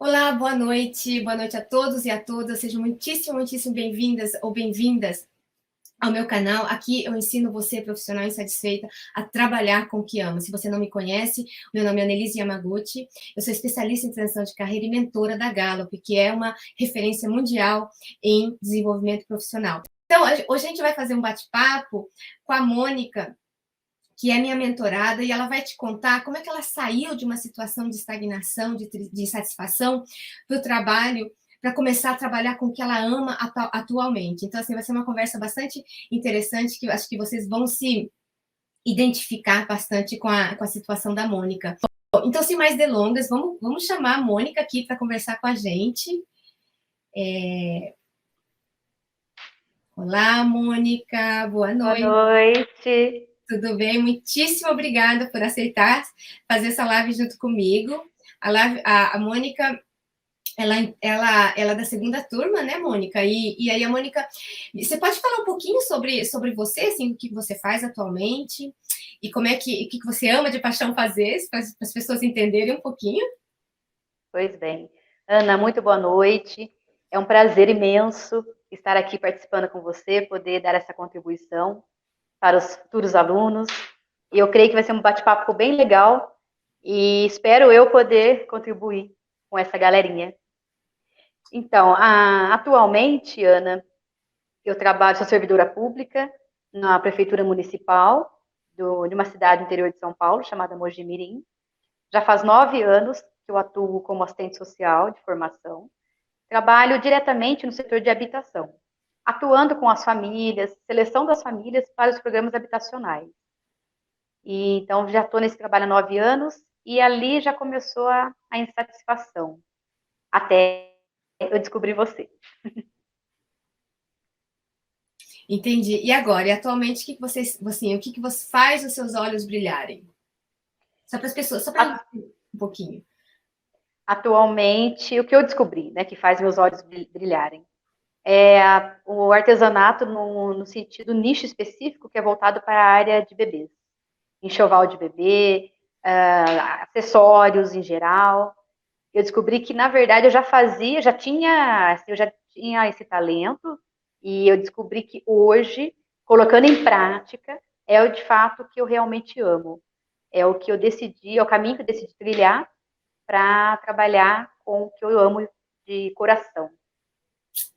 Olá, boa noite a todos e a todas. Sejam muitíssimo bem-vindas ou bem-vindas ao meu canal. Aqui eu ensino você, profissional insatisfeita, a trabalhar com o que ama. Se você não me conhece, meu nome é Annelise Yamaguchi, eu sou especialista em transição de carreira e mentora da Gallup, que é uma referência mundial em desenvolvimento profissional. Então, hoje a gente vai fazer um bate-papo com a Mônica, que é minha mentorada, e ela vai te contar como é que ela saiu de uma situação de estagnação, de insatisfação do trabalho, para começar a trabalhar com o que ela ama atualmente. Então, assim, vai ser uma conversa bastante interessante, que eu acho que vocês vão se identificar bastante com a situação da Mônica. Bom, então, sem mais delongas, vamos chamar a Mônica aqui para conversar com a gente. Olá, Mônica, boa Boa noite. noite. Tudo bem? Muitíssimo obrigada por aceitar fazer essa live junto comigo. A Mônica, ela é da segunda turma, né, Mônica? E aí a Mônica, você pode falar um pouquinho sobre você, assim, o que você faz atualmente e como é o que você ama de paixão fazer, para as pessoas entenderem um pouquinho? Pois bem. Ana, muito boa noite. É um prazer imenso estar aqui participando com você, poder dar essa contribuição para os futuros alunos. E eu creio que vai ser um bate-papo bem legal e espero eu poder contribuir com essa galerinha. Então, atualmente, Ana, eu trabalho, sou servidora pública na Prefeitura Municipal de uma cidade do interior de São Paulo, chamada Mogi Mirim. Já faz 9 anos que eu atuo como assistente social de formação. Trabalho diretamente no setor de habitação, atuando com as famílias, seleção das famílias para os programas habitacionais. E, então, já estou nesse trabalho há 9 anos e ali já começou a insatisfação, até eu descobrir você. Entendi. E agora, e atualmente, o que você faz os seus olhos brilharem? Só para as pessoas, só para um pouquinho. Atualmente, o que eu descobri, né, que faz meus olhos brilharem, o artesanato no sentido nicho específico, que é voltado para a área de bebês. Enxoval de bebê, acessórios em geral. Eu descobri que, na verdade, eu já tinha esse talento, e eu descobri que hoje, colocando em prática, é o de fato que eu realmente amo. É o que eu decidi, é o caminho que eu decidi trilhar para trabalhar com o que eu amo de coração.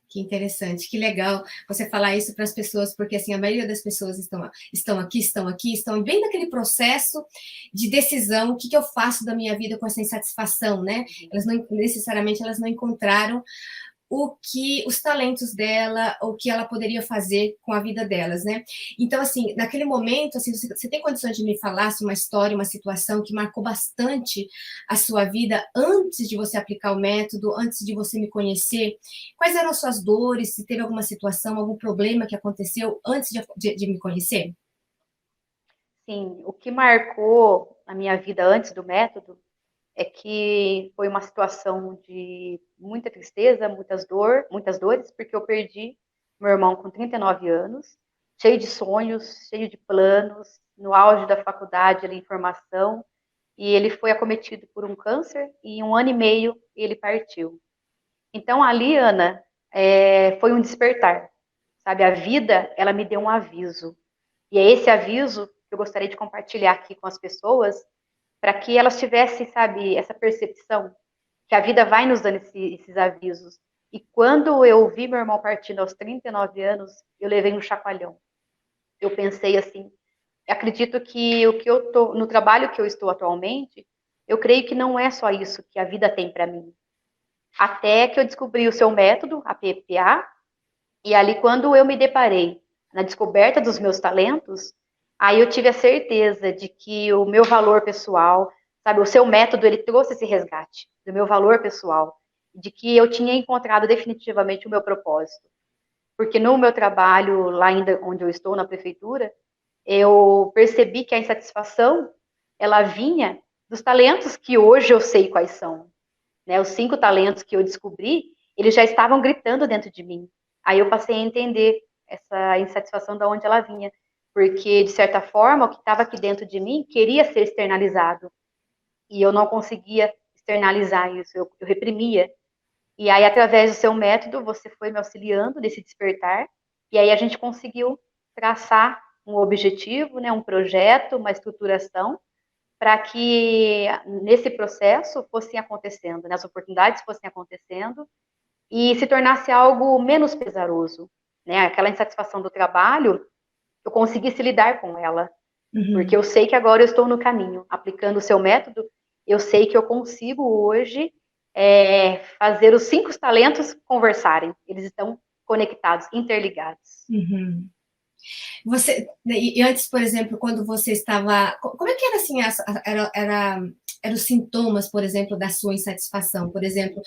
Que interessante, que legal você falar isso para as pessoas, porque assim, a maioria das pessoas estão bem naquele processo de decisão, o que, que eu faço da minha vida com essa insatisfação, né? Elas não necessariamente elas não encontraram os talentos dela, o que ela poderia fazer com a vida delas, né? Então, assim, naquele momento, assim, você tem condições de me falar assim, uma história, uma situação que marcou bastante a sua vida antes de você aplicar o método, antes de você me conhecer? Quais eram as suas dores? Se teve alguma situação, algum problema que aconteceu antes de me conhecer? Sim, o que marcou a minha vida antes do método é que foi uma situação de muita tristeza, muitas dores, porque eu perdi meu irmão com 39 anos, cheio de sonhos, cheio de planos, no auge da faculdade, ali, em formação, e ele foi acometido por um câncer e em 1 ano e meio ele partiu. Então, ali, Ana, foi um despertar, sabe? A vida, ela me deu um aviso. E é esse aviso que eu gostaria de compartilhar aqui com as pessoas, para que elas tivessem, sabe, essa percepção que a vida vai nos dando esses avisos. E quando eu vi meu irmão partindo aos 39 anos, eu levei um chacoalhão. Eu pensei assim, acredito que o que eu tô no trabalho que eu estou atualmente, eu creio que não é só isso que a vida tem para mim. Até que eu descobri o seu método, a PPA, e ali quando eu me deparei na descoberta dos meus talentos, aí eu tive a certeza de que o meu valor pessoal, sabe, o seu método, ele trouxe esse resgate do meu valor pessoal, de que eu tinha encontrado definitivamente o meu propósito. Porque no meu trabalho, lá ainda onde eu estou, na prefeitura, eu percebi que a insatisfação, ela vinha dos talentos que hoje eu sei quais são, né? Os 5 talentos que eu descobri, eles já estavam gritando dentro de mim. Aí eu passei a entender essa insatisfação de onde ela vinha, porque de certa forma o que estava aqui dentro de mim queria ser externalizado e eu não conseguia externalizar isso, eu reprimia. E aí, através do seu método, você foi me auxiliando nesse despertar, e aí a gente conseguiu traçar um objetivo, né, um projeto, uma estruturação, para que nesse processo fossem acontecendo, né, as oportunidades fossem acontecendo, e se tornasse algo menos pesaroso, né, aquela insatisfação do trabalho, eu conseguisse lidar com ela, porque Uhum. eu sei que agora eu estou no caminho, aplicando o seu método, eu sei que eu consigo hoje fazer os 5 talentos conversarem. Eles estão conectados, interligados. Uhum. Você, e antes, por exemplo, quando você estava, como é que era assim, eram os sintomas, por exemplo, da sua insatisfação? Por exemplo,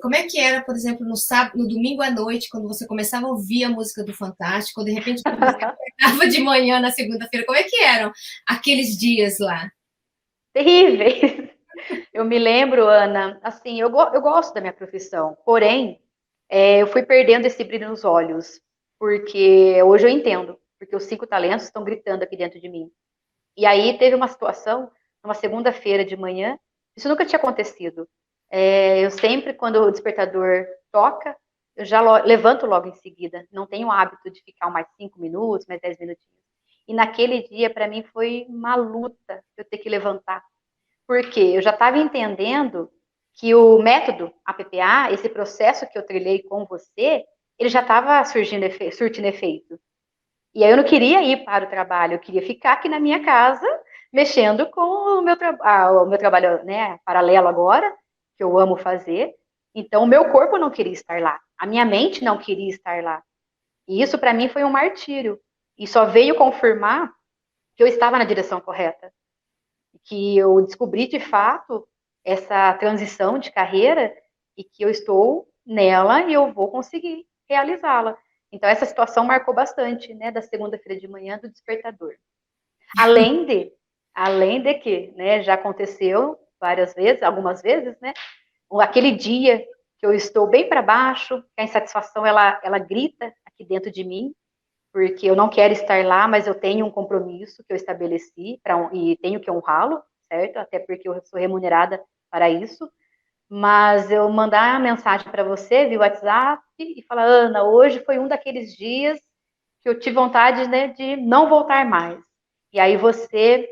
como é que era, por exemplo, no sábado, no domingo à noite, quando você começava a ouvir a música do Fantástico, ou de repente quando você acordava de manhã na segunda-feira, como é que eram aqueles dias lá? Terríveis. Eu me lembro, Ana, assim, eu gosto da minha profissão, porém, eu fui perdendo esse brilho nos olhos, porque hoje eu entendo, porque os 5 talentos estão gritando aqui dentro de mim. E aí teve uma situação, numa segunda-feira de manhã, isso nunca tinha acontecido. Eu sempre, quando o despertador toca, eu já levanto logo em seguida. Não tenho o hábito de ficar mais 5 minutos, mais 10 minutinhos. E naquele dia, para mim, foi uma luta eu ter que levantar. Porque eu já estava entendendo que o método APPA, esse processo que eu trilhei com você, ele já estava surtindo efeito. E aí eu não queria ir para o trabalho, eu queria ficar aqui na minha casa, mexendo com o meu trabalho, né, paralelo agora, que eu amo fazer. Então, o meu corpo não queria estar lá, a minha mente não queria estar lá. E isso, para mim, foi um martírio. E só veio confirmar que eu estava na direção correta. Que eu descobri, de fato, essa transição de carreira e que eu estou nela e eu vou conseguir realizá-la. Então, essa situação marcou bastante, né, da segunda-feira de manhã do despertador. Além de, além de que, né, já aconteceu várias vezes, algumas vezes, né, aquele dia que eu estou bem para baixo, que a insatisfação ela grita aqui dentro de mim, porque eu não quero estar lá, mas eu tenho um compromisso que eu estabeleci e tenho que honrá-lo, certo? Até porque eu sou remunerada para isso. Mas eu mandar uma mensagem para você via WhatsApp e falar, Ana, hoje foi um daqueles dias que eu tive vontade, né, de não voltar mais. E aí você,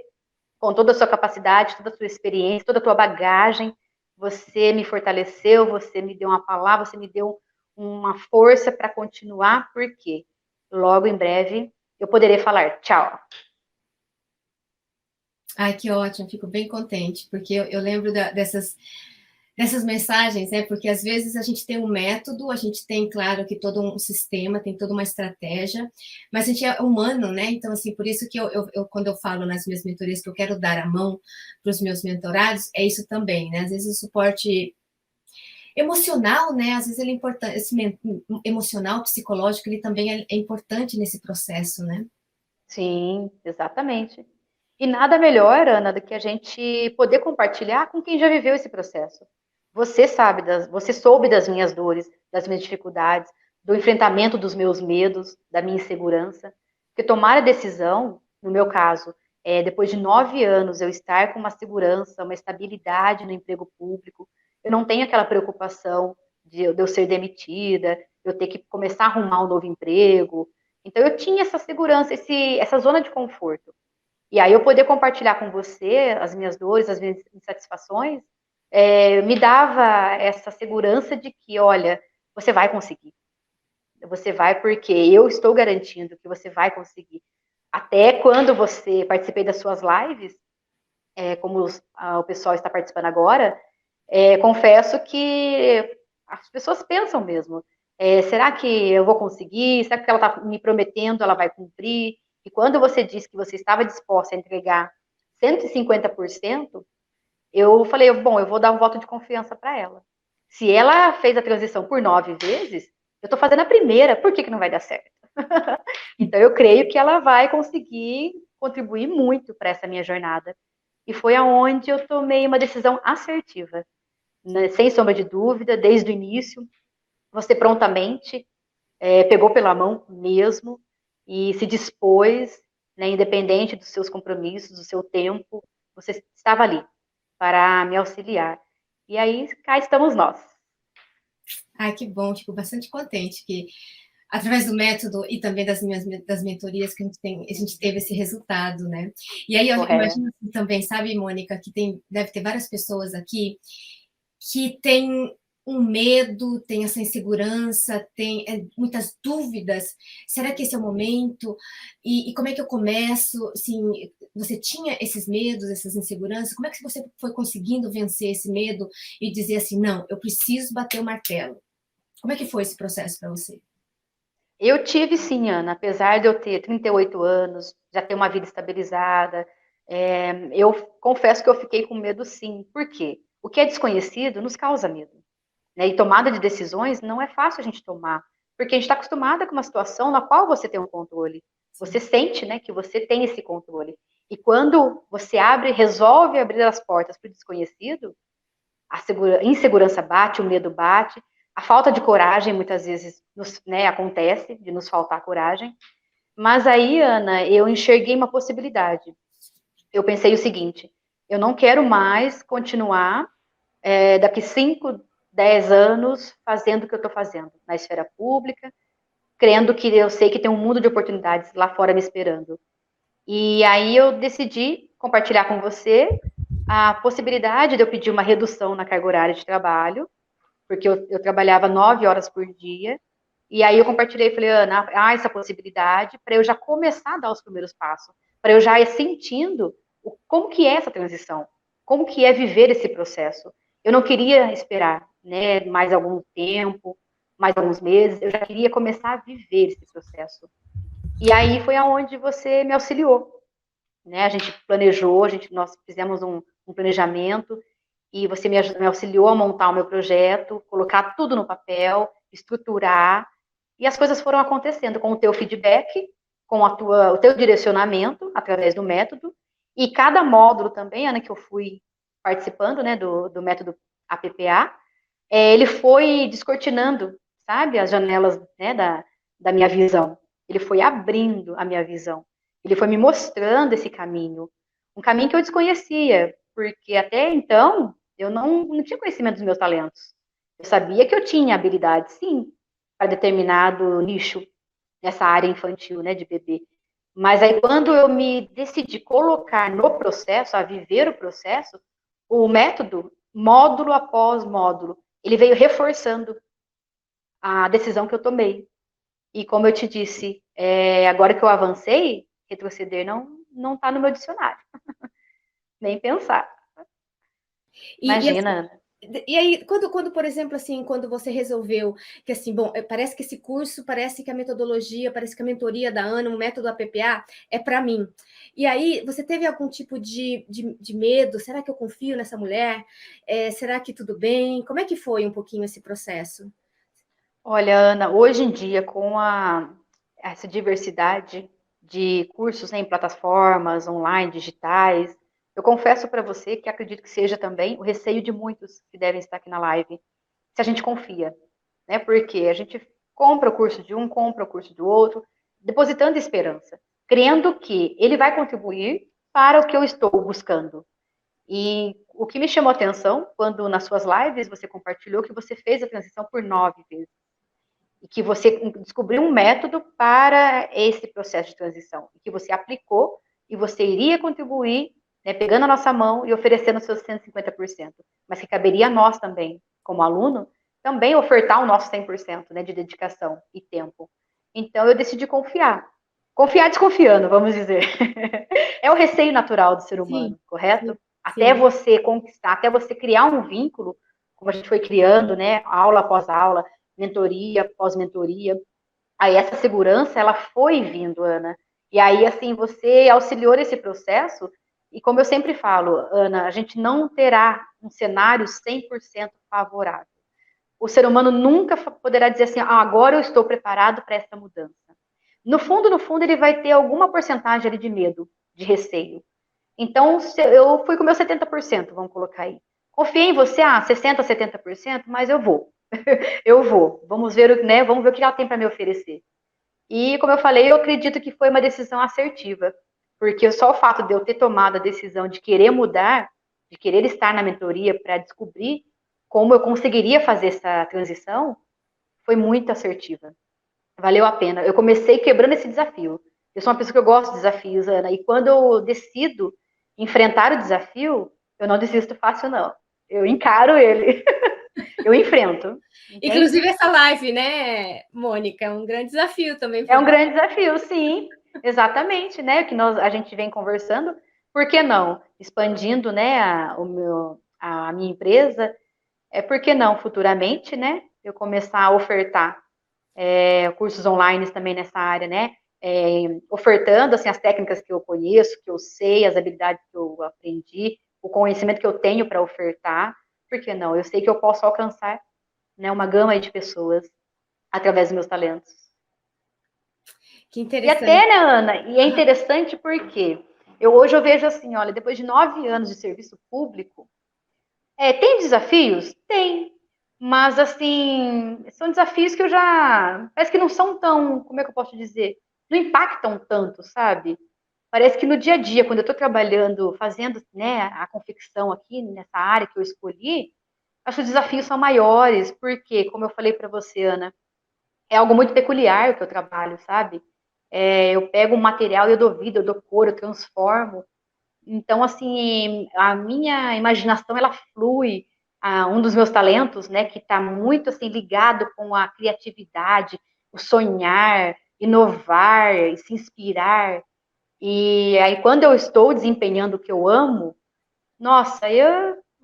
com toda a sua capacidade, toda a sua experiência, toda a tua bagagem, você me fortaleceu, você me deu uma palavra, você me deu uma força para continuar, porque logo em breve eu poderei falar tchau. Ai, que ótimo, fico bem contente, porque eu lembro dessas mensagens, né? Porque às vezes a gente tem um método, a gente tem, claro, que todo um sistema, tem toda uma estratégia, mas a gente é humano, né? Então, assim, por isso que quando eu falo nas minhas mentorias que eu quero dar a mão para os meus mentorados, é isso também, né? Às vezes o suporte emocional, né? Às vezes ele é importante, esse emocional, psicológico, ele também é importante nesse processo, né? Sim, exatamente. E nada melhor, Ana, do que a gente poder compartilhar com quem já viveu esse processo. Você soube das minhas dores, das minhas dificuldades, do enfrentamento dos meus medos, da minha insegurança. Porque tomar a decisão, no meu caso, depois de 9 anos eu estar com uma segurança, uma estabilidade no emprego público, eu não tenho aquela preocupação de eu ser demitida, eu ter que começar a arrumar um novo emprego. Então eu tinha essa segurança, essa zona de conforto. E aí eu poder compartilhar com você as minhas dores, as minhas insatisfações, me dava essa segurança de que, olha, você vai conseguir. Você vai porque eu estou garantindo que você vai conseguir. Até quando você participei das suas lives, como o pessoal está participando agora, confesso que as pessoas pensam mesmo. Será que eu vou conseguir? Será que ela está me prometendo, ela vai cumprir? E quando você disse que você estava disposta a entregar 150%, eu falei, bom, eu vou dar um voto de confiança para ela. Se ela fez a transição por 9 vezes, eu estou fazendo a primeira, por que não vai dar certo? Então, eu creio que ela vai conseguir contribuir muito para essa minha jornada. E foi aonde eu tomei uma decisão assertiva, né? Sem sombra de dúvida, desde o início. Você prontamente pegou pela mão mesmo e se dispôs, né, independente dos seus compromissos, do seu tempo, você estava ali. para me auxiliar. E aí, cá estamos nós. Ai, que bom, fico bastante contente que, através do método e também das mentorias que a gente teve esse resultado, né? E aí eu Correto. imagino assim também, sabe, Mônica, que deve ter várias pessoas aqui que têm um medo, tem essa insegurança, tem muitas dúvidas. Será que esse é o momento? E como é que eu começo? Assim, você tinha esses medos, essas inseguranças? Como é que você foi conseguindo vencer esse medo e dizer assim, não, eu preciso bater o martelo? Como é que foi esse processo para você? Eu tive sim, Ana, apesar de eu ter 38 anos, já ter uma vida estabilizada, eu confesso que eu fiquei com medo sim. Por quê? O que é desconhecido nos causa medo, né? E tomada de decisões não é fácil a gente tomar, porque a gente está acostumada com uma situação na qual você tem um controle. Você sente, né, que você tem esse controle. E quando você resolve abrir as portas para o desconhecido, a insegurança bate, o medo bate, a falta de coragem muitas vezes né, acontece, de nos faltar coragem. Mas aí, Ana, eu enxerguei uma possibilidade. Eu pensei o seguinte: eu não quero mais continuar daqui 5, 10 anos fazendo o que eu estou fazendo na esfera pública, crendo que eu sei que tem um mundo de oportunidades lá fora me esperando. E aí eu decidi compartilhar com você a possibilidade de eu pedir uma redução na carga horária de trabalho, porque eu trabalhava 9 horas por dia, e aí eu compartilhei e falei, Ana, há essa possibilidade para eu já começar a dar os primeiros passos, para eu já ir sentindo como que é essa transição, como que é viver esse processo. Eu não queria esperar, né, mais algum tempo, mais alguns meses, eu já queria começar a viver esse processo. E aí foi aonde você me auxiliou, né? A gente planejou, nós fizemos um planejamento e você me auxiliou a montar o meu projeto, colocar tudo no papel, estruturar, e as coisas foram acontecendo com o teu feedback, com o teu direcionamento através do método, e cada módulo também, Ana, que eu fui participando, né, do método APPA, ele foi descortinando, sabe, as janelas, né, da minha visão. Ele foi abrindo a minha visão. Ele foi me mostrando esse caminho. Um caminho que eu desconhecia, porque até então eu não tinha conhecimento dos meus talentos. Eu sabia que eu tinha habilidade, sim, para determinado nicho, nessa área infantil, né, de bebê. Mas aí, quando eu me decidi colocar no processo, a viver o processo, o método, módulo após módulo, ele veio reforçando a decisão que eu tomei. E como eu te disse, agora que eu avancei, retroceder não está no meu dicionário. Nem pensar. E assim, Imagina. e aí, quando, por exemplo, assim, quando você resolveu que assim, bom, parece que esse curso, parece que a metodologia, parece que a mentoria da Ana, o método APPA é para mim. E aí, você teve algum tipo de medo? Será que eu confio nessa mulher? Será que tudo bem? Como é que foi um pouquinho esse processo? Olha, Ana, hoje em dia, com essa diversidade de cursos, né, em plataformas online, digitais, eu confesso para você que acredito que seja também o receio de muitos que devem estar aqui na live, se a gente confia, né? Porque a gente compra o curso de um, compra o curso do outro, depositando esperança, crendo que ele vai contribuir para o que eu estou buscando. E o que me chamou a atenção, quando nas suas lives você compartilhou que você fez a transição por 9 vezes e que você descobriu um método para esse processo de transição, e que você aplicou e você iria contribuir, né, pegando a nossa mão e oferecendo os seus 150%, mas que caberia a nós também, como aluno, também ofertar o nosso 100%, né, de dedicação e tempo. Então, eu decidi confiar. Confiar desconfiando, vamos dizer. É o receio natural do ser Sim, humano, correto? sim, Até sim. você conquistar, até você criar um vínculo, como a gente foi criando, né, aula após aula, mentoria, pós-mentoria. Aí essa segurança, ela foi vindo, Ana. E aí, assim, você auxiliou nesse processo. E como eu sempre falo, Ana, a gente não terá um cenário 100% favorável. O ser humano nunca poderá dizer assim, ah, agora eu estou preparado para essa mudança. No fundo, ele vai ter alguma porcentagem ali de medo, de receio. Então, eu fui com o meu 70%, vamos colocar aí. Confiei em você, 60%, 70%, mas eu vou. Eu vou. Vamos ver, né? Vamos ver o que ela tem para me oferecer. E, como eu falei, eu acredito que foi uma decisão assertiva, porque só o fato de eu ter tomado a decisão de querer mudar de querer estar na mentoria para descobrir como eu conseguiria fazer essa transição, foi muito assertiva. Valeu a pena. Eu comecei quebrando esse desafio. Eu sou uma pessoa que eu gosto de desafios, Ana, e quando eu decido enfrentar o desafio, eu não desisto fácil, não. Eu encaro ele. Eu enfrento. Entende? Inclusive essa live, né, Mônica, é um grande desafio também É para um você. grande desafio, sim. Exatamente, né? Que a gente vem conversando. Por que não? Expandindo, né, a minha empresa. Por que não futuramente, né? Eu começar a ofertar cursos online também nessa área, né? Ofertando assim, as técnicas que eu conheço, que eu sei, as habilidades que eu aprendi, o conhecimento que eu tenho para ofertar. Por que não? Eu sei que eu posso alcançar, né, uma gama de pessoas através dos meus talentos. Que E até, interessante. né, Ana? E é interessante porque hoje eu vejo assim, olha, depois de 9 anos de serviço público, tem desafios? Tem. Mas, assim, são desafios que eu já. Parece que não são tão. Como é que eu posso dizer? Não impactam tanto, sabe? Parece que no dia a dia, quando eu estou trabalhando, fazendo, né, a confecção aqui nessa área que eu escolhi, acho que os desafios são maiores, porque, como eu falei para você, Ana, é algo muito peculiar o que eu trabalho, sabe? Eu pego um material e eu dou vida, eu dou cor, eu transformo. Então, assim, a minha imaginação, ela flui. Um dos meus talentos, né, que está muito, assim, ligado com a criatividade, o sonhar, inovar, e se inspirar. E aí, quando eu estou desempenhando o que eu amo, nossa,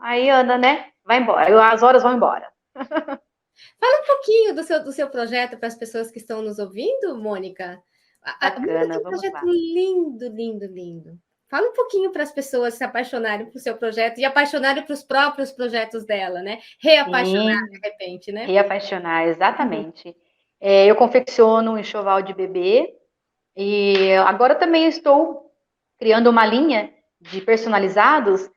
aí anda, né, vai embora, as horas vão embora. Fala um pouquinho do seu projeto para as pessoas que estão nos ouvindo, Mônica. Mônica Bacana, tem um vamos projeto lá. lindo, lindo, lindo. Fala um pouquinho para as pessoas se apaixonarem por seu projeto e apaixonarem para os próprios projetos dela, né? Reapaixonar, Sim, de repente, né? reapaixonar, Uhum. exatamente. Eu confecciono um enxoval de bebê. E agora também estou criando uma linha de personalizados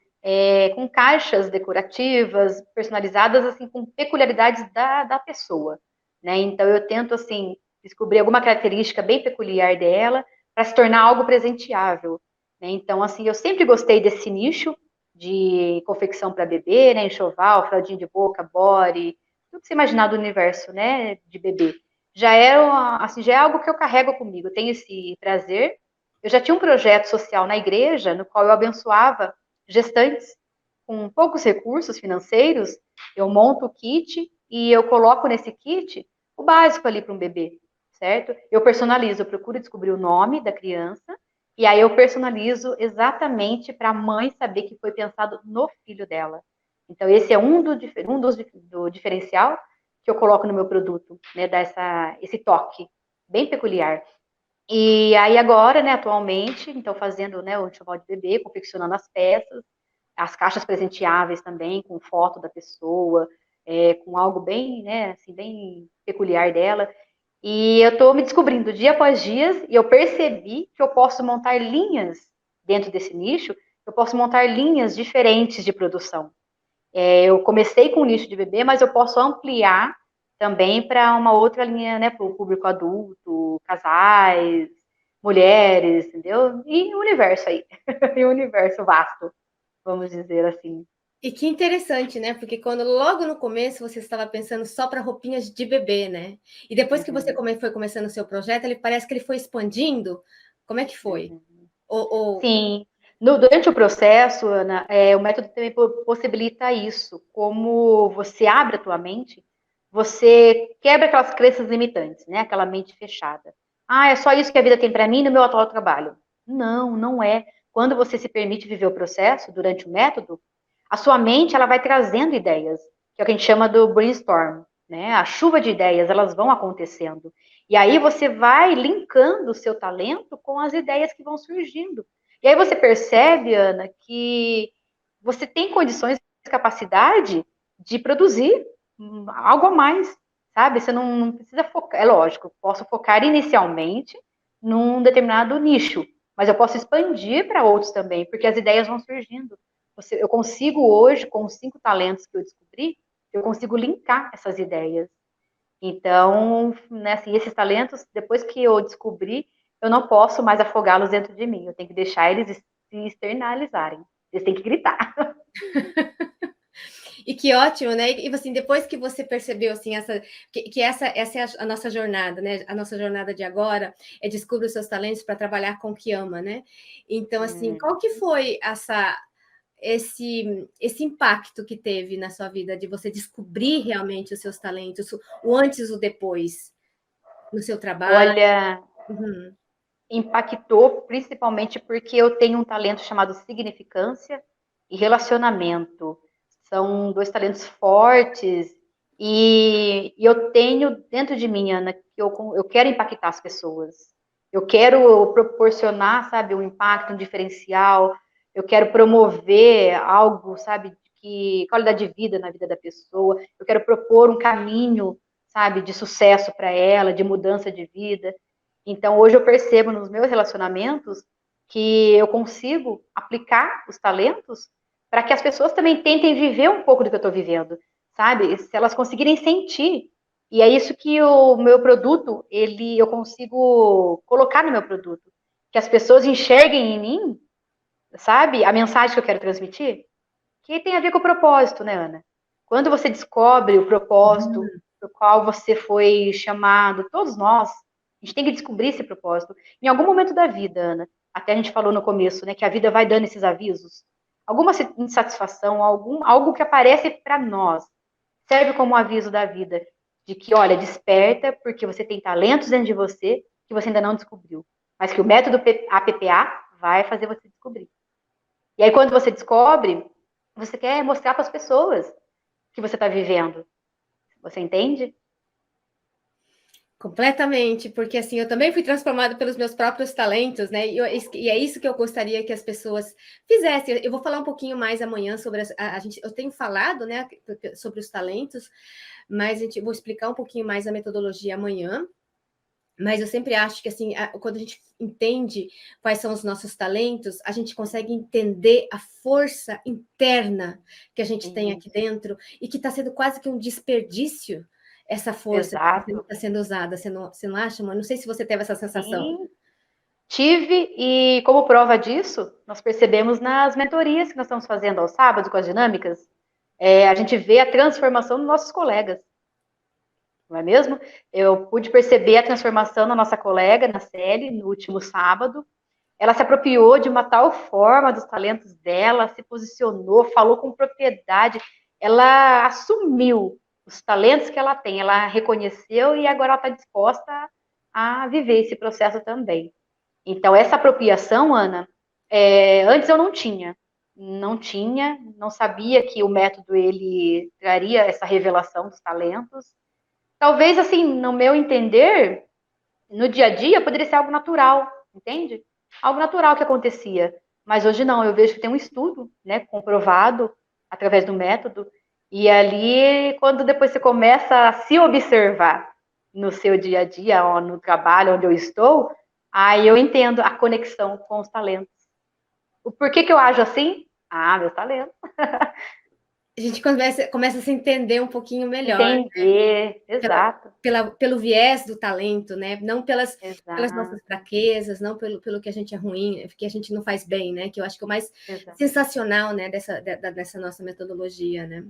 com caixas decorativas, personalizadas assim com peculiaridades da pessoa, né? Então eu tento assim descobrir alguma característica bem peculiar dela para se tornar algo presenteável, né? Então assim eu sempre gostei desse nicho de confecção para bebê, né? Enxoval, fraldinha de boca, body, tudo que você imaginar do universo, né? De bebê assim, já é algo que eu carrego comigo, eu tenho esse prazer. Eu já tinha um projeto social na igreja, no qual eu abençoava gestantes com poucos recursos financeiros. Eu monto o kit e eu coloco nesse kit o básico ali para um bebê, certo? Eu personalizo, eu procuro descobrir o nome da criança e aí eu personalizo exatamente para a mãe saber que foi pensado no filho dela. Então, esse é do diferencial que eu coloco no meu produto, né? Dar esse toque bem peculiar. E aí agora, né, atualmente, então fazendo, né, o enxoval de bebê, confeccionando as peças, as caixas presenteáveis também, com foto da pessoa, com algo bem, né, assim, bem peculiar dela. E eu estou me descobrindo dia após dia, e eu percebi que eu posso montar linhas dentro desse nicho, eu posso montar linhas diferentes de produção. Eu comecei com o nicho de bebê, mas eu posso ampliar também para uma outra linha, né, para o público adulto, casais, mulheres, entendeu? E o universo aí, e o universo vasto, vamos dizer assim. E que interessante, né? Porque quando logo no começo você estava pensando só para roupinhas de bebê, né? E depois que você Uhum, foi começando o seu projeto, ele parece que ele foi expandindo. Como é que foi? uhum. Ou... Sim, durante o processo, Ana, o método também possibilita isso. Como você abre a tua mente, você quebra aquelas crenças limitantes, né? Aquela mente fechada. Ah, é só isso que a vida tem para mim no meu atual trabalho. Não, não é. Quando você se permite viver o processo durante o método, a sua mente ela vai trazendo ideias, que é o que a gente chama do brainstorm, né? A chuva de ideias, elas vão acontecendo. E aí você vai linkando o seu talento com as ideias que vão surgindo. E aí você percebe, Ana, que você tem condições e capacidade de produzir algo a mais, sabe? Você não precisa focar. É lógico, posso focar inicialmente num determinado nicho, mas eu posso expandir para outros também, porque as ideias vão surgindo. Eu consigo hoje, com os 5 talentos que eu descobri, eu consigo linkar essas ideias. Então, né, assim, esses talentos, depois que eu descobri, eu não posso mais afogá-los dentro de mim. Eu tenho que deixar eles se externalizarem. Eles têm que gritar. E que ótimo, né? E assim, depois que você percebeu assim, essa é a nossa jornada, né? A nossa jornada de agora é descobrir os seus talentos para trabalhar com o que ama, né? Então, assim, qual que foi esse impacto que teve na sua vida de você descobrir realmente os seus talentos, o antes e o depois no seu trabalho? Olha, Uhum. impactou principalmente porque eu tenho um talento chamado significância e relacionamento. São dois talentos fortes e eu tenho dentro de mim, Ana, que eu quero impactar as pessoas. Eu quero proporcionar, sabe, um impacto, um diferencial. Eu quero promover algo, sabe, que qualidade de vida na vida da pessoa. Eu quero propor um caminho, sabe, de sucesso para ela, de mudança de vida. Então, hoje eu percebo nos meus relacionamentos que eu consigo aplicar os talentos para que as pessoas também tentem viver um pouco do que eu estou vivendo, sabe? Se elas conseguirem sentir. E é isso que o meu produto, eu consigo colocar no meu produto. Que as pessoas enxerguem em mim, sabe? A mensagem que eu quero transmitir, que tem a ver com o propósito, né, Ana? Quando você descobre o propósito do qual você foi chamado, todos nós, a gente tem que descobrir esse propósito. Em algum momento da vida, Ana, até a gente falou no começo, né, que a vida vai dando esses avisos. Alguma insatisfação, algo que aparece para nós, serve como um aviso da vida, de que, olha, desperta, porque você tem talentos dentro de você que você ainda não descobriu, mas que o método APPA vai fazer você descobrir. E aí, quando você descobre, você quer mostrar para as pessoas que você está vivendo. Você entende? Completamente, porque assim, eu também fui transformada pelos meus próprios talentos, né? E é isso que eu gostaria que as pessoas fizessem. Eu vou falar um pouquinho mais amanhã sobre a gente. Eu tenho falado, né, sobre os talentos, mas vou explicar um pouquinho mais a metodologia amanhã. Mas eu sempre acho que assim, quando a gente entende quais são os nossos talentos, a gente consegue entender a força interna que a gente tem aqui dentro e que está sendo quase que um desperdício essa força que Exato. está sendo usada. Você não acha, mano? Não sei se você teve essa sensação. Sim, tive, e como prova disso, nós percebemos nas mentorias que nós estamos fazendo aos sábados com as dinâmicas, a gente vê a transformação dos nossos colegas, não é mesmo? Eu pude perceber a transformação na nossa colega, na Célia, no último sábado. Ela se apropriou de uma tal forma dos talentos dela, se posicionou, falou com propriedade, ela assumiu os talentos que ela tem, ela reconheceu e agora ela está disposta a viver esse processo também. Então, essa apropriação, Ana, antes eu não sabia que o método ele traria essa revelação dos talentos. Talvez, assim, no meu entender, no dia a dia poderia ser algo natural, entende? Algo natural que acontecia. Mas hoje não, eu vejo que tem um estudo, né, comprovado através do método, e ali, quando depois você começa a se observar no seu dia a dia, ó, no trabalho onde eu estou, aí eu entendo a conexão com os talentos. O porquê que eu ajo assim? Ah, meu talento. A gente começa a se entender um pouquinho melhor. Entender, exato. Pelo viés do talento, né? Não pelas nossas Exato, fraquezas, não pelo que a gente é ruim, que a gente não faz bem, né? Que eu acho que é o mais exato. sensacional, né, dessa nossa metodologia, né?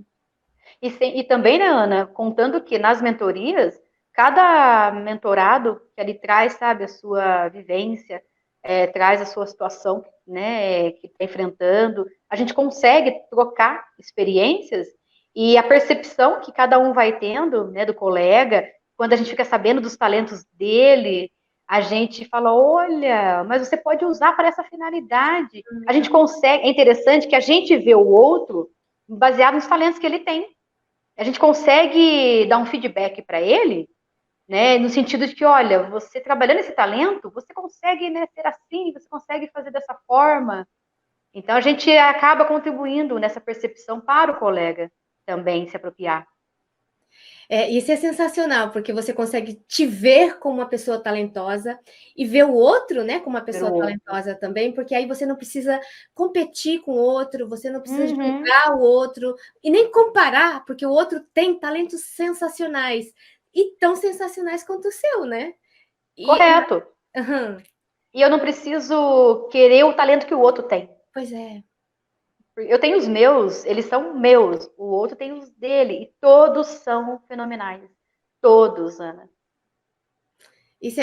E também, né, Ana, contando que nas mentorias, cada mentorado que ele traz, sabe, a sua vivência, traz a sua situação, né, que está enfrentando, a gente consegue trocar experiências e a percepção que cada um vai tendo, né, do colega, quando a gente fica sabendo dos talentos dele, a gente fala, olha, mas você pode usar para essa finalidade. A gente consegue, é interessante que a gente vê o outro baseado nos talentos que ele tem. A gente consegue dar um feedback para ele, né, no sentido de que, olha, você trabalhando esse talento, você consegue, né, ser assim, você consegue fazer dessa forma. Então a gente acaba contribuindo nessa percepção para o colega também se apropriar. Isso é sensacional, porque você consegue te ver como uma pessoa talentosa e ver o outro, né, como uma pessoa talentosa também, porque aí você não precisa competir com o outro, você não precisa julgar o outro e nem comparar, porque o outro tem talentos sensacionais e tão sensacionais quanto o seu, né? Correto. Uhum. E eu não preciso querer o talento que o outro tem. Pois é. Eu tenho os meus, eles são meus, o outro tem os dele, e todos são fenomenais. Todos, Ana. Isso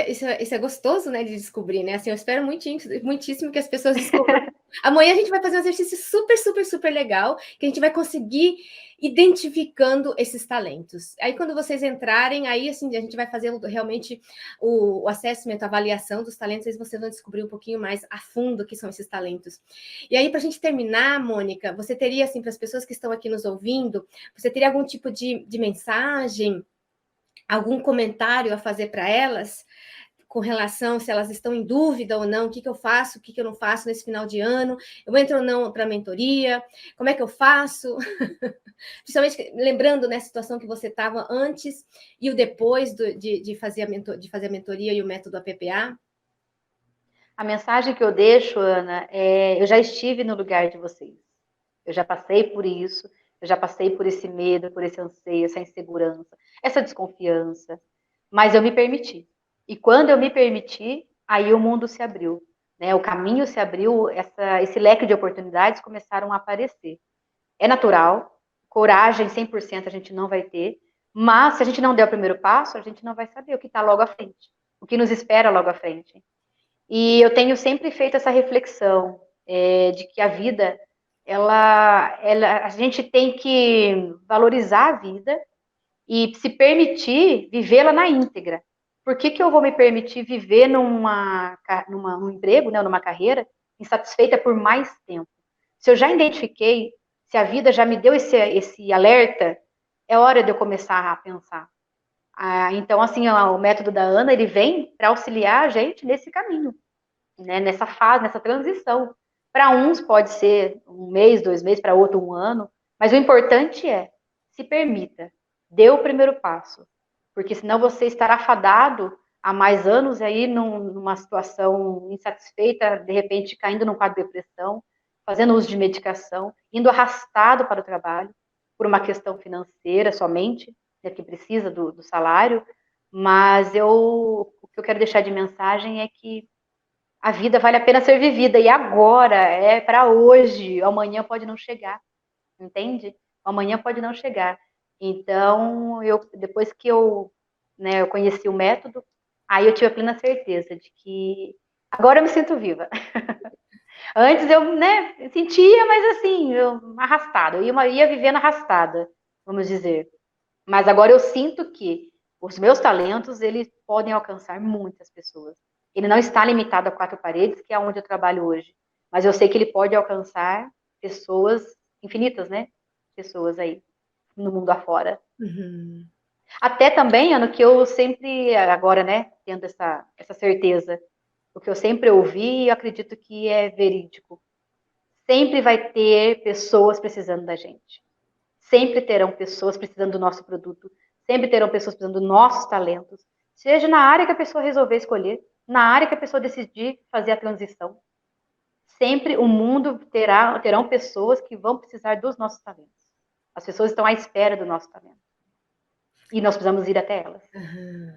é gostoso, né, de descobrir, né? Assim, eu espero muitíssimo que as pessoas descubram. Amanhã a gente vai fazer um exercício super, super, super legal, que a gente vai conseguir identificando esses talentos. Aí, quando vocês entrarem, aí, assim, a gente vai fazer realmente o assessment, a avaliação dos talentos, aí vocês vão descobrir um pouquinho mais a fundo o que são esses talentos. E aí, para a gente terminar, Mônica, você teria, assim, para as pessoas que estão aqui nos ouvindo, você teria algum tipo de mensagem, algum comentário a fazer para elas com relação se elas estão em dúvida ou não, o que eu faço, o que eu não faço nesse final de ano, eu entro ou não para a mentoria, como é que eu faço? Principalmente lembrando, né, a situação que você estava antes e o depois de fazer a mentoria e o método APPA. A mensagem que eu deixo, Ana, eu já estive no lugar de vocês. Eu já passei por isso, eu já passei por esse medo, por esse anseio, essa insegurança, essa desconfiança. Mas eu me permiti. E quando eu me permiti, aí o mundo se abriu. Né? O caminho se abriu, esse leque de oportunidades começaram a aparecer. É natural, coragem 100% a gente não vai ter, mas se a gente não der o primeiro passo, a gente não vai saber o que está logo à frente, o que nos espera logo à frente. E eu tenho sempre feito essa reflexão de que a vida, a gente tem que valorizar a vida e se permitir vivê-la na íntegra. Por que eu vou me permitir viver num emprego, né, numa carreira, insatisfeita por mais tempo? Se eu já identifiquei, se a vida já me deu esse alerta, é hora de eu começar a pensar. Então, assim, o método da Ana, ele vem para auxiliar a gente nesse caminho, né, nessa fase, nessa transição. Para uns pode ser 1 mês, 2 meses, para outro 1 ano, mas o importante é, se permita, dê o primeiro passo, porque senão você estará fadado há mais anos aí numa situação insatisfeita, de repente caindo num quadro de depressão, fazendo uso de medicação, indo arrastado para o trabalho, por uma questão financeira somente, né, que precisa do salário, mas o que eu quero deixar de mensagem é que a vida vale a pena ser vivida, e agora, é para hoje, amanhã pode não chegar, entende? Amanhã pode não chegar. Então, depois que né, eu conheci o método, aí eu tive a plena certeza de que agora eu me sinto viva. Antes eu, né, sentia, mas assim, arrastada, eu ia vivendo arrastada, vamos dizer. Mas agora eu sinto que os meus talentos, eles podem alcançar muitas pessoas. Ele não está limitado a 4 paredes, que é onde eu trabalho hoje. Mas eu sei que ele pode alcançar pessoas infinitas, né? Pessoas aí no mundo afora. Uhum. Até também, Ana, que eu sempre, agora, né, tendo essa certeza, o que eu sempre ouvi e acredito que é verídico. Sempre vai ter pessoas precisando da gente. Sempre terão pessoas precisando do nosso produto. Sempre terão pessoas precisando dos nossos talentos. Seja na área que a pessoa resolver escolher, na área que a pessoa decidir fazer a transição. Sempre o mundo terão pessoas que vão precisar dos nossos talentos. As pessoas estão à espera do nosso talento. E nós precisamos ir até elas. Uhum.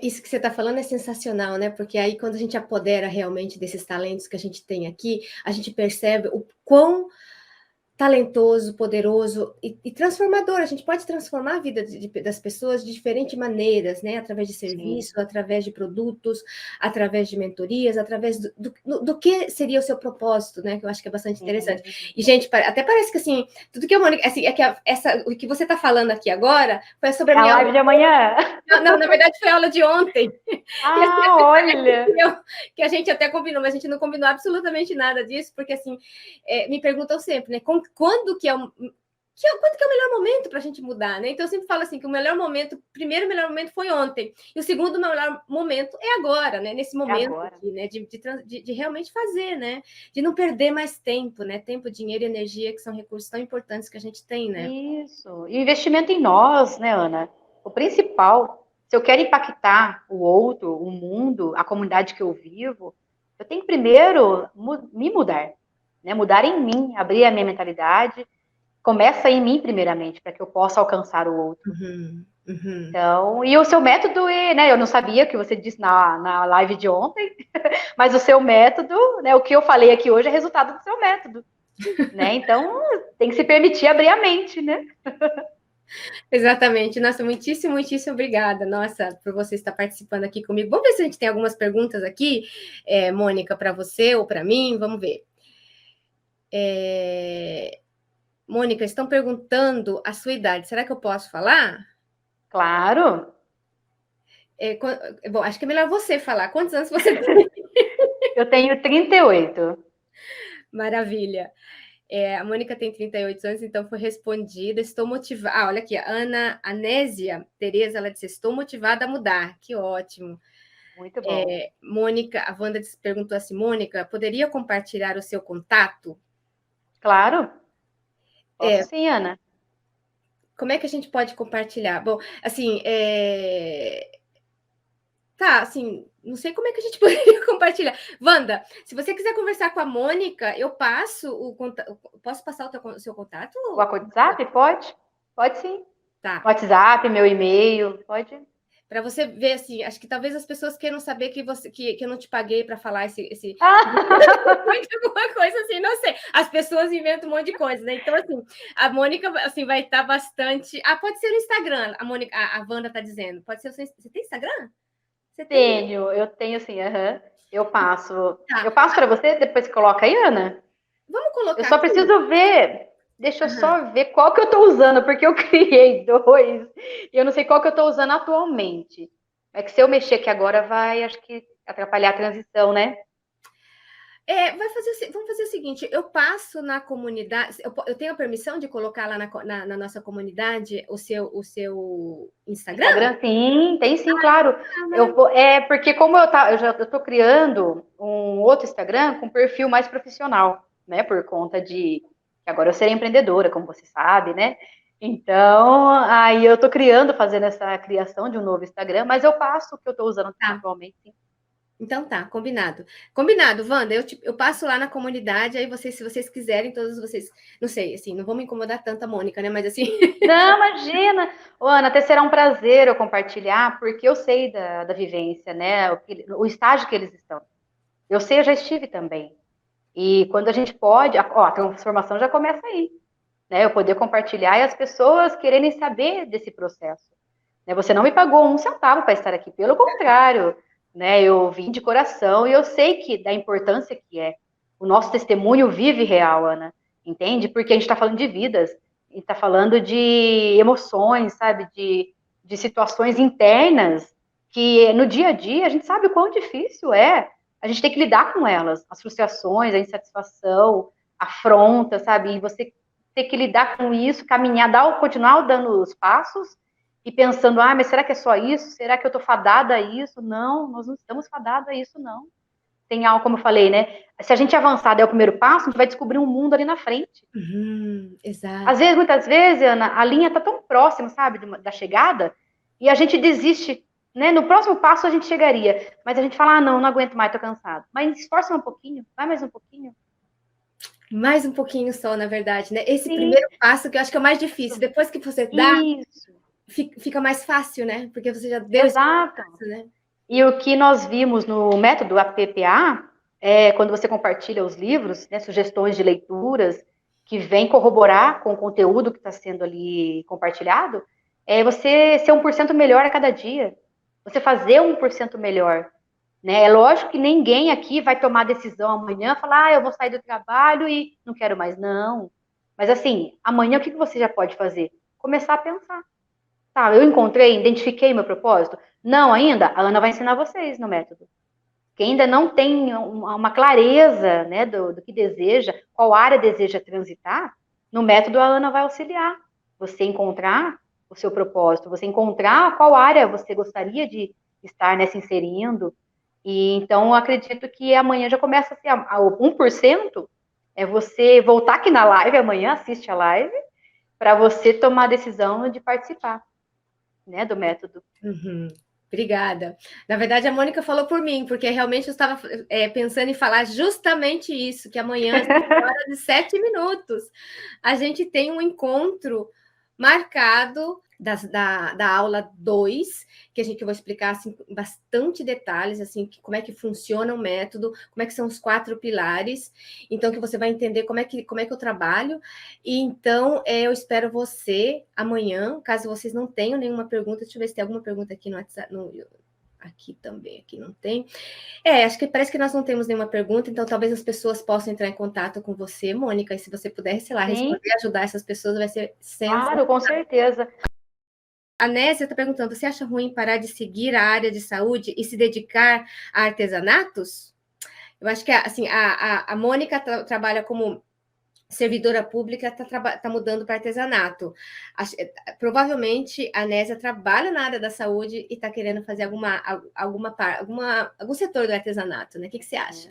Isso que você está falando é sensacional, né? Porque aí, quando a gente apodera realmente desses talentos que a gente tem aqui, a gente percebe o quão talentoso, poderoso e transformador. A gente pode transformar a vida das pessoas de diferentes maneiras, né? Através de serviço, através de produtos, através de mentorias, através do que seria o seu propósito, né? Que eu acho que é bastante interessante. E, gente, até parece que, assim, tudo que eu... Assim, o que você está falando aqui agora foi sobre a minha live de amanhã. Não, na verdade, foi a aula de ontem. Ah, olha! Que a gente até combinou, mas a gente não combinou absolutamente nada disso, porque, assim, me perguntam sempre, né? Quando que é o melhor momento para a gente mudar, né? Então, eu sempre falo assim, que o primeiro melhor momento foi ontem, e o segundo melhor momento é agora, né? Nesse momento aqui, né? De realmente fazer, né? De não perder mais tempo, né? Tempo, dinheiro e energia, que são recursos tão importantes que a gente tem, né? Isso. E o investimento em nós, né, Ana? O principal, se eu quero impactar o outro, o mundo, a comunidade que eu vivo, eu tenho que primeiro me mudar, né? Mudar em mim, abrir a minha mentalidade. Começa em mim, primeiramente, para que eu possa alcançar o outro. Uhum, uhum. Então, e o seu método, né? Eu não sabia que você disse na live de ontem, mas o seu método, né? O que eu falei aqui hoje é resultado do seu método. né? Então, tem que se permitir abrir a mente, né? Exatamente. Nossa, muitíssimo, muitíssimo obrigada, nossa, por você estar participando aqui comigo. Vamos ver se a gente tem algumas perguntas aqui, Mônica, para você ou para mim, vamos ver. Mônica, estão perguntando a sua idade, será que eu posso falar? Claro. Bom, acho que é melhor você falar. Quantos anos você tem? Eu tenho 38. Maravilha. A Mônica tem 38 anos, então foi respondida. Estou motivada. Ah, olha aqui, a Ana Anésia Tereza, ela disse: estou motivada a mudar. Que ótimo. Muito bom. Mônica, a Wanda perguntou assim: Mônica, poderia compartilhar o seu contato? Claro. Posso sim, Ana. Como é que a gente pode compartilhar? Bom, assim, tá, assim, não sei como é que a gente poderia compartilhar. Wanda, se você quiser conversar com a Mônica, eu passo o contato. Posso passar o seu contato? O WhatsApp? Pode? Pode sim. Tá. WhatsApp, meu e-mail, pode. Para você ver, assim, acho que talvez as pessoas queiram saber que eu não te paguei para falar esse... alguma coisa assim, não sei. As pessoas inventam um monte de coisa, né? Então, assim, a Mônica, assim, vai estar bastante... Ah, pode ser no Instagram, a Mônica, a Wanda está dizendo. Pode ser o seu... Você tem Instagram? Você tem? Eu tenho sim, Eu passo. Tá. Eu passo para você, depois coloca aí, Ana. Vamos Eu colocar só aqui. preciso ver. Deixa eu só ver qual que eu estou usando, porque eu criei dois e eu não sei qual que eu estou usando atualmente. É que se eu mexer aqui agora vai, acho que atrapalhar a transição, né? Vamos fazer o seguinte: eu passo na comunidade. Eu tenho a permissão de colocar lá na nossa comunidade o seu Instagram? Instagram, sim, tem sim, claro. Mas... Porque como eu tô criando um outro Instagram com perfil mais profissional, né? Por conta de que agora eu serei empreendedora, como você sabe, né? Então, aí eu tô fazendo essa criação de um novo Instagram, mas eu passo o que eu tô usando atualmente, sim. Então tá, combinado. Combinado, Wanda, eu passo lá na comunidade, aí vocês, se vocês quiserem, todos vocês, não sei, assim, não vou me incomodar tanto a Mônica, né, mas assim... Não, imagina! Ô, Ana, até será um prazer eu compartilhar, porque eu sei da vivência, né? O estágio que eles estão. Eu sei, eu já estive também. E quando a gente pode, a transformação já começa aí, né? Eu poder compartilhar e as pessoas quererem saber desse processo. Né? Você não me pagou um centavo para estar aqui, pelo contrário, né? Eu vim de coração e eu sei que da importância que é. O nosso testemunho vive real, Ana, entende? Porque a gente está falando de vidas, a gente está falando de emoções, sabe? De situações internas que no dia a dia a gente sabe o quão difícil é. A gente tem que lidar com elas, as frustrações, a insatisfação, a afronta, sabe? E você ter que lidar com isso, caminhar, continuar dando os passos e pensando, mas será que é só isso? Será que eu tô fadada a isso? Não, nós não estamos fadados a isso, não. Tem algo, como eu falei, né? Se a gente avançar, der o primeiro passo, a gente vai descobrir um mundo ali na frente. Exato. Muitas vezes, Ana, a linha tá tão próxima, sabe, da chegada, e a gente desiste, né? No próximo passo a gente chegaria, mas a gente fala, não aguento mais, tô cansado. Mas esforça um pouquinho, vai mais um pouquinho. Mais um pouquinho só, na verdade, né? Esse Sim. primeiro passo que eu acho que é o mais difícil. Depois que você dá, isso. Fica mais fácil, né? Porque você já deu Exato. Esse passo, né? E o que nós vimos no método APPA, quando você compartilha os livros, né, sugestões de leituras que vêm corroborar com o conteúdo que está sendo ali compartilhado, é você ser 1% melhor a cada dia. Você fazer 1% melhor. Né? É lógico que ninguém aqui vai tomar decisão amanhã, falar, eu vou sair do trabalho e não quero mais. Não. Mas assim, amanhã o que você já pode fazer? Começar a pensar. Tá, eu identifiquei meu propósito? Não ainda? A Ana vai ensinar vocês no método. Quem ainda não tem uma clareza, né, do que deseja, qual área deseja transitar, no método a Ana vai auxiliar. Você encontrar o seu propósito, você encontrar qual área você gostaria de estar se inserindo. E então eu acredito que amanhã já começa a ser o 1%, é você voltar aqui na live amanhã, assiste a live, para você tomar a decisão de participar, né, do método. Obrigada. Na verdade, a Mônica falou por mim, porque realmente eu estava pensando em falar justamente isso, que amanhã, às 5h07, a gente tem um encontro marcado da aula 2, que eu vou explicar assim, bastante detalhes, assim, como é que funciona o método, como é que são os 4 pilares, então que você vai entender como é que eu trabalho. E então eu espero você amanhã, caso vocês não tenham nenhuma pergunta. Deixa eu ver se tem alguma pergunta aqui no WhatsApp, aqui também, aqui não tem. Acho que parece que nós não temos nenhuma pergunta, então talvez as pessoas possam entrar em contato com você, Mônica, e se você puder, sei lá, Sim, responder, ajudar essas pessoas, vai ser sensacional. claro, com certeza. A Nésia está perguntando, você acha ruim parar de seguir a área de saúde e se dedicar a artesanatos? Eu acho que assim, a Mônica trabalha como servidora pública, está mudando para artesanato. Provavelmente a Nésia trabalha na área da saúde e está querendo fazer algum setor do artesanato, né? O que você acha?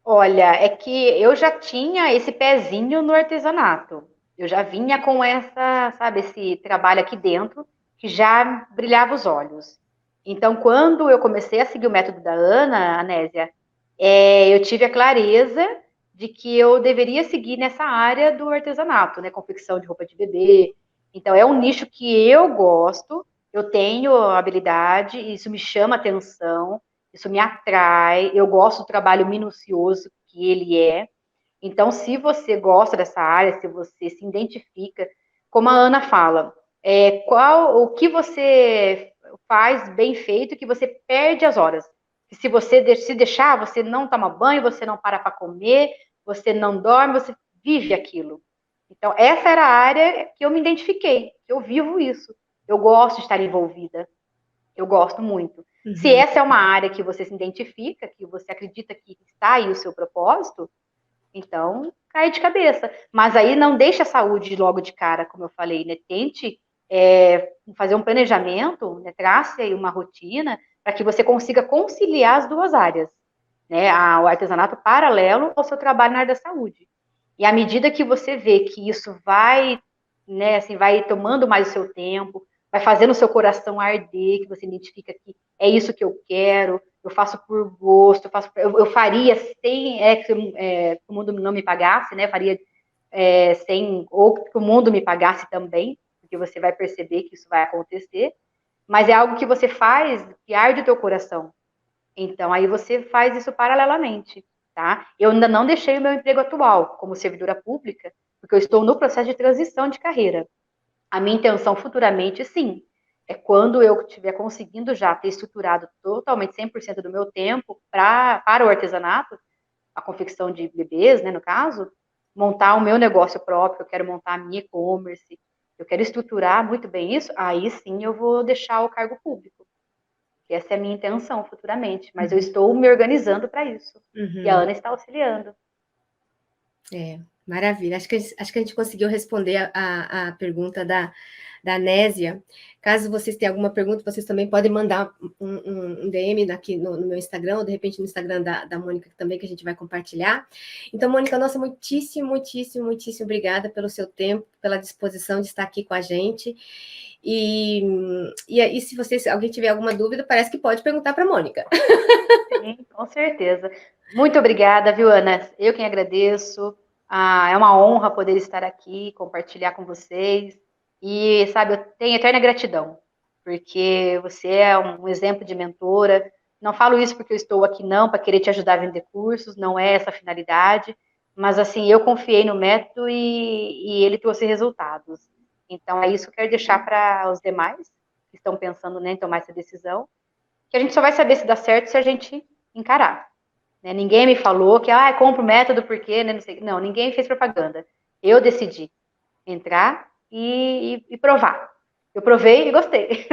Olha, é que eu já tinha esse pezinho no artesanato. Eu já vinha com essa, sabe, esse trabalho aqui dentro que já brilhava os olhos. Então, quando eu comecei a seguir o método da Ana, Anésia, eu tive a clareza de que eu deveria seguir nessa área do artesanato, né, confecção de roupa de bebê. Então, é um nicho que eu gosto, eu tenho habilidade, isso me chama atenção, isso me atrai, eu gosto do trabalho minucioso que ele é. Então, se você gosta dessa área, se você se identifica, como a Ana fala, o que você faz bem feito que você perde as horas. Se você se deixar, você não toma banho, você não para comer, você não dorme, você vive aquilo. Então, essa era a área que eu me identifiquei, eu vivo isso. Eu gosto de estar envolvida, eu gosto muito. Uhum. Se essa é uma área que você se identifica, que você acredita que está aí o seu propósito, então cai de cabeça. Mas aí não deixe a saúde logo de cara, como eu falei, né? Tente fazer um planejamento, né? Trace aí uma rotina para que você consiga conciliar as duas áreas, né? O artesanato paralelo ao seu trabalho na área da saúde. E à medida que você vê que isso vai, né, assim, vai tomando mais o seu tempo, vai fazendo o seu coração arder, que você identifica que é isso que eu quero, eu faço por gosto, eu faria sem que o mundo não me pagasse, né? Faria sem, ou que o mundo me pagasse também, porque você vai perceber que isso vai acontecer, mas é algo que você faz que arde o teu coração. Então, aí você faz isso paralelamente, tá? Eu ainda não deixei o meu emprego atual como servidora pública, porque eu estou no processo de transição de carreira. A minha intenção futuramente, sim, é quando eu estiver conseguindo já ter estruturado totalmente 100% do meu tempo para o artesanato, a confecção de bebês, né, no caso, montar o meu negócio próprio, eu quero montar a minha e-commerce, eu quero estruturar muito bem isso, aí sim eu vou deixar o cargo público. Essa é a minha intenção futuramente, mas eu estou me organizando para isso. Uhum. E a Ana está auxiliando. Maravilha. Acho que a gente conseguiu responder a pergunta da Nésia. Caso vocês tenham alguma pergunta, vocês também podem mandar um DM aqui no meu Instagram, ou de repente no Instagram da Mônica também, que a gente vai compartilhar. Então, Mônica, nossa, muitíssimo, muitíssimo, muitíssimo obrigada pelo seu tempo, pela disposição de estar aqui com a gente. E se alguém tiver alguma dúvida, parece que pode perguntar para a Mônica. Sim, com certeza. Muito obrigada, viu, Ana? Eu quem agradeço. É uma honra poder estar aqui, compartilhar com vocês. E, sabe, eu tenho eterna gratidão, porque você é um exemplo de mentora. Não falo isso porque eu estou aqui, não, para querer te ajudar a vender cursos, não é essa a finalidade. Mas, assim, eu confiei no método e ele trouxe resultados. Então, é isso que eu quero deixar para os demais que estão pensando, né, em tomar essa decisão, que a gente só vai saber se dá certo se a gente encarar. Né? Ninguém me falou que, compra o método porque, né, não sei. Não, ninguém fez propaganda. Eu decidi entrar e provar. Eu provei e gostei.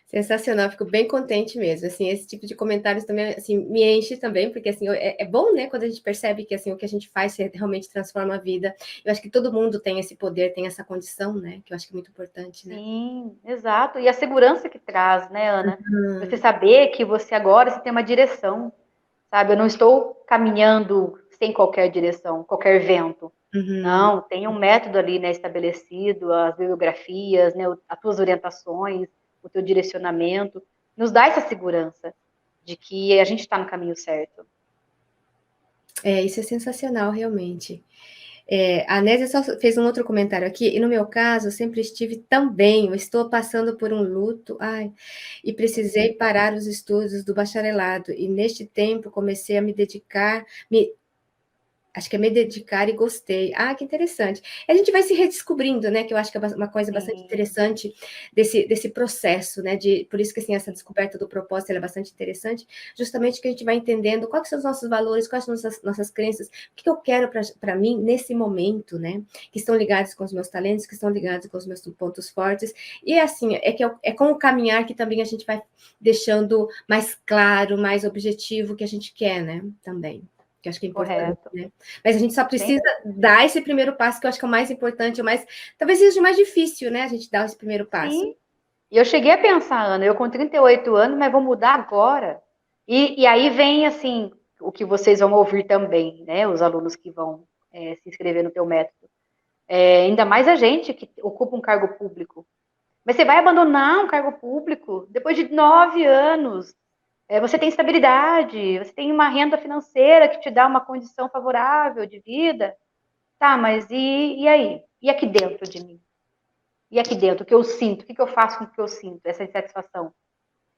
Sensacional, fico bem contente mesmo. Assim, esse tipo de comentários também assim, me enche também, porque assim, é bom, né, quando a gente percebe que assim, o que a gente faz realmente transforma a vida. Eu acho que todo mundo tem esse poder, tem essa condição, né? Que eu acho que é muito importante, né? Sim, exato. E a segurança que traz, né, Ana? Você saber que você agora você tem uma direção, sabe? Eu não estou caminhando sem qualquer direção, qualquer vento. Não, tem um método ali, né, estabelecido, as bibliografias, né, as tuas orientações, o teu direcionamento, nos dá essa segurança de que a gente está no caminho certo. Isso é sensacional, realmente. A Nésia só fez um outro comentário aqui, e no meu caso, eu sempre estive tão bem, eu estou passando por um luto, e precisei parar os estudos do bacharelado, e neste tempo comecei a me dedicar, acho que é me dedicar e gostei. Que interessante. A gente vai se redescobrindo, né? Que eu acho que é uma coisa bastante interessante desse processo, né? Por isso que assim, essa descoberta do propósito é bastante interessante, justamente que a gente vai entendendo quais são os nossos valores, quais são as nossas crenças, o que eu quero para mim nesse momento, né? Que estão ligados com os meus talentos, que estão ligados com os meus pontos fortes. E assim, é com o caminhar que também a gente vai deixando mais claro, mais objetivo o que a gente quer, né? Também. Que eu acho que é importante, né? Mas a gente só precisa dar esse primeiro passo, que eu acho que é o mais importante, talvez seja o mais difícil, né? A gente dar esse primeiro passo. Sim. E eu cheguei a pensar, Ana, eu com 38 anos, mas vou mudar agora. E aí vem, assim, o que vocês vão ouvir também, né? Os alunos que vão se inscrever no teu método. Ainda mais a gente que ocupa um cargo público. Mas você vai abandonar um cargo público depois de 9 anos. Você tem estabilidade, você tem uma renda financeira que te dá uma condição favorável de vida. Tá, mas e aí? E aqui dentro de mim? E aqui dentro, o que eu sinto? O que eu faço com o que eu sinto? Essa insatisfação.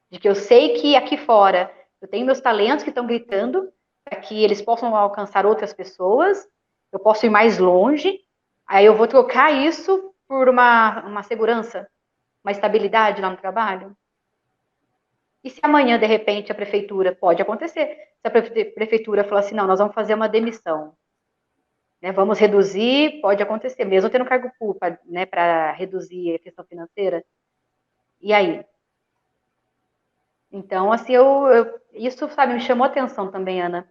De que eu sei que aqui fora eu tenho meus talentos que estão gritando para que eles possam alcançar outras pessoas, eu posso ir mais longe, aí eu vou trocar isso por uma segurança, uma estabilidade lá no trabalho. E se amanhã, de repente, a prefeitura, pode acontecer, se a prefeitura falar assim, não, nós vamos fazer uma demissão, né, vamos reduzir, pode acontecer, mesmo tendo cargo público, né, para reduzir a questão financeira. E aí? Então, assim, isso, sabe, me chamou atenção também, Ana.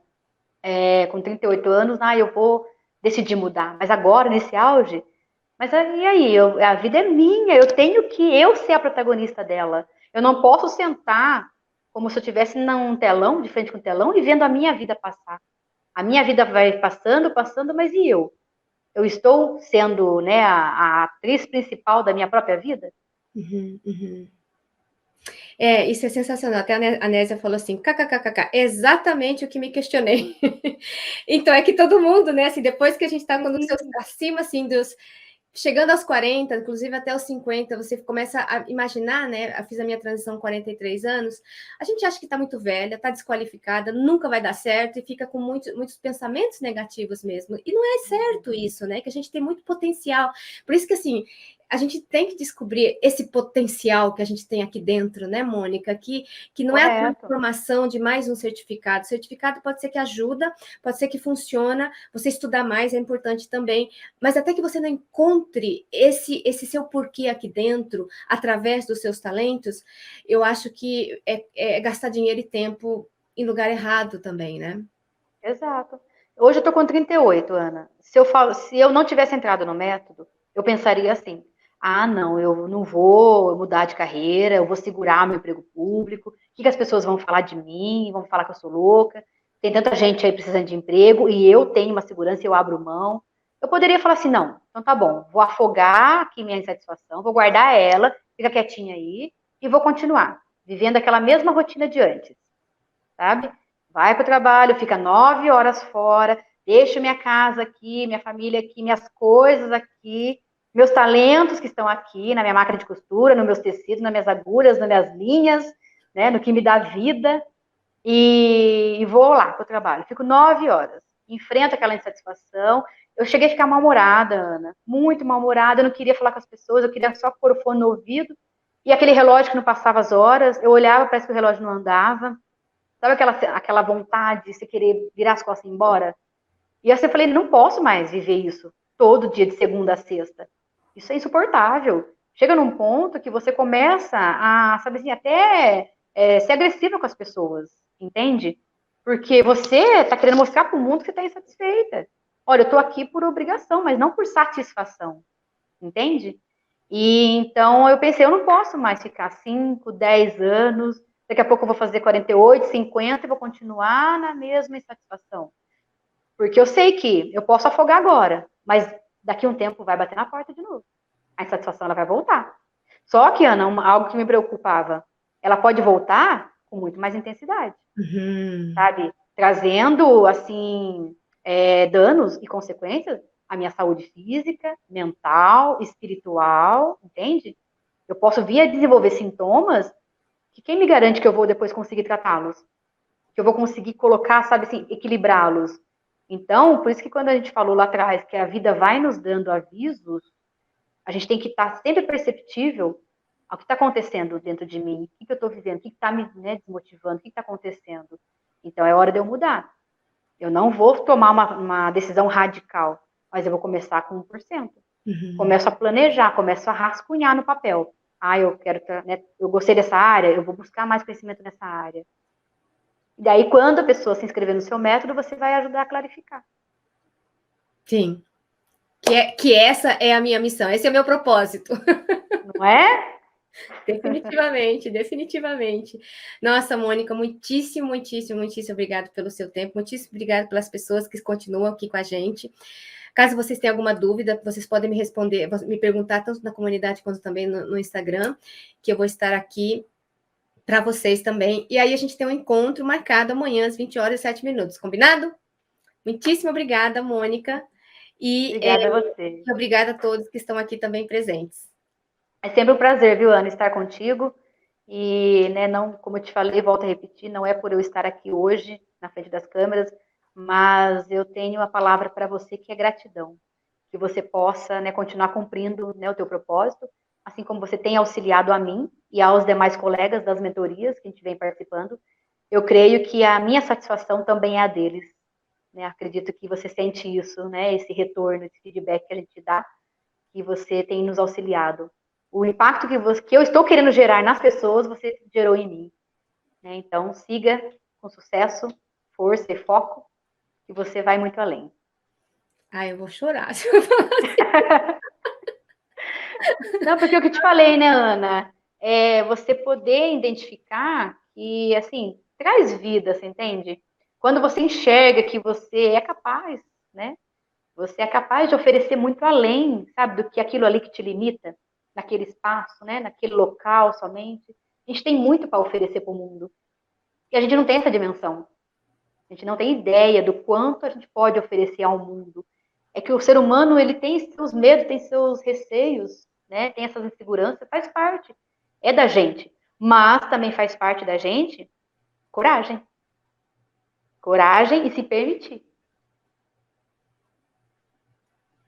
Com 38 anos, eu vou decidir mudar. Mas agora, nesse auge, mas e aí? A vida é minha, eu tenho que ser a protagonista dela. Eu não posso sentar como se eu estivesse num telão, de frente com um telão, e vendo a minha vida passar. A minha vida vai passando, passando, mas e eu? Eu estou sendo, né, a atriz principal da minha própria vida? Uhum, uhum. Isso é sensacional. Até a Nésia falou assim, kkkk, exatamente o que me questionei. Então, é que todo mundo, né, assim, depois que a gente está acima, assim, chegando aos 40, inclusive até os 50, você começa a imaginar, né? Eu fiz a minha transição com 43 anos, a gente acha que está muito velha, está desqualificada, nunca vai dar certo e fica com muitos pensamentos negativos mesmo. E não é certo isso, né? Que a gente tem muito potencial. Por isso que, assim, a gente tem que descobrir esse potencial que a gente tem aqui dentro, né, Mônica? Que não é a transformação de mais um certificado. O certificado pode ser que ajuda, pode ser que funciona, você estudar mais é importante também, mas até que você não encontre esse seu porquê aqui dentro, através dos seus talentos, eu acho que é gastar dinheiro e tempo em lugar errado também, né? Exato. Hoje eu tô com 38, Ana. Se eu não tivesse entrado no método, eu pensaria assim: não, eu não vou mudar de carreira, eu vou segurar meu emprego público. O que as pessoas vão falar de mim? Vão falar que eu sou louca. Tem tanta gente aí precisando de emprego e eu tenho uma segurança e eu abro mão. Eu poderia falar assim: não, então tá bom, vou afogar aqui minha insatisfação, vou guardar ela, fica quietinha aí e vou continuar vivendo aquela mesma rotina de antes, sabe? Vai para o trabalho, fica 9 horas fora, deixo minha casa aqui, minha família aqui, minhas coisas aqui, meus talentos que estão aqui, na minha máquina de costura, nos meus tecidos, nas minhas agulhas, nas minhas linhas, né, no que me dá vida, e vou lá para o trabalho. Fico 9 horas, enfrento aquela insatisfação. Eu cheguei a ficar mal-humorada, Ana, muito mal-humorada, eu não queria falar com as pessoas, eu queria só pôr o fone no ouvido, e aquele relógio que não passava as horas, eu olhava, parece que o relógio não andava. Sabe aquela vontade de você querer virar as costas e ir embora? E assim eu falei, não posso mais viver isso todo dia de segunda a sexta. Isso é insuportável. Chega num ponto que você começa a, sabe assim, até ser agressiva com as pessoas, entende? Porque você está querendo mostrar para o mundo que você está insatisfeita. Olha, eu estou aqui por obrigação, mas não por satisfação, entende? E então eu pensei, eu não posso mais ficar 5, 10 anos, daqui a pouco eu vou fazer 48, 50 e vou continuar na mesma insatisfação. Porque eu sei que eu posso afogar agora, mas daqui a um tempo vai bater na porta de novo. A insatisfação ela vai voltar. Só que, Ana, algo que me preocupava, ela pode voltar com muito mais intensidade, sabe? Trazendo, assim, danos e consequências a minha saúde física, mental, espiritual, entende? Eu posso vir a desenvolver sintomas que quem me garante que eu vou depois conseguir tratá-los? Que eu vou conseguir colocar, sabe assim, equilibrá-los? Então, por isso que quando a gente falou lá atrás que a vida vai nos dando avisos, a gente tem que estar sempre perceptível ao que está acontecendo dentro de mim, o que eu estou vivendo, o que está me, né, desmotivando, o que está acontecendo. Então, é hora de eu mudar. Eu não vou tomar uma decisão radical, mas eu vou começar com 1%. Começo a planejar, começo a rascunhar no papel. Ah, eu quero, né, eu gostei dessa área, eu vou buscar mais conhecimento nessa área. E daí, quando a pessoa se inscrever no seu método, você vai ajudar a clarificar. Sim. Que essa é a minha missão, esse é o meu propósito. Não é? Definitivamente, definitivamente. Nossa, Mônica, muitíssimo, muitíssimo, muitíssimo obrigado pelo seu tempo, muitíssimo obrigado pelas pessoas que continuam aqui com a gente. Caso vocês tenham alguma dúvida, vocês podem me responder, me perguntar tanto na comunidade quanto também no Instagram, que eu vou estar aqui para vocês também. E aí a gente tem um encontro marcado amanhã às 20 horas e 7 minutos, combinado? Muitíssimo obrigada, Mônica. E Obrigada a você. obrigada a todos que estão aqui também presentes. É sempre um prazer, viu, Ana, estar contigo. E, né, não, como eu te falei, volto a repetir, não é por eu estar aqui hoje na frente das câmeras, mas eu tenho a palavra para você que é gratidão, que você possa, né, continuar cumprindo, né, o teu propósito, assim como você tem auxiliado a mim e aos demais colegas das mentorias que a gente vem participando. Eu creio que a minha satisfação também é a deles, né? Acredito que você sente isso, né? Esse retorno, esse feedback que a gente dá, que você tem nos auxiliado. O impacto que eu estou querendo gerar nas pessoas, você gerou em mim. Né? Então, siga com sucesso, força e foco, que você vai muito além. Ah, eu vou chorar. Não, porque é o que eu te falei, né, Ana? É você poder identificar que, assim, traz vida, você entende? Quando você enxerga que você é capaz, né? Você é capaz de oferecer muito além, sabe, do que aquilo ali que te limita, naquele espaço, né? Naquele local somente. A gente tem muito para oferecer para o mundo. E a gente não tem essa dimensão. A gente não tem ideia do quanto a gente pode oferecer ao mundo. É que o ser humano, ele tem seus medos, tem seus receios, né? Tem essas inseguranças, faz parte. É da gente. Mas também faz parte da gente coragem. Coragem e se permitir.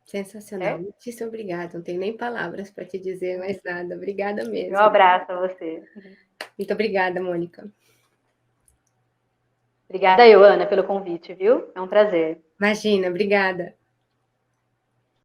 Sensacional. Muitíssimo obrigada. Não tenho nem palavras para te dizer mais nada. Obrigada mesmo. Um abraço a você. Muito obrigada, Mônica. Obrigada eu, Ana, pelo convite, viu? É um prazer. Imagina, obrigada.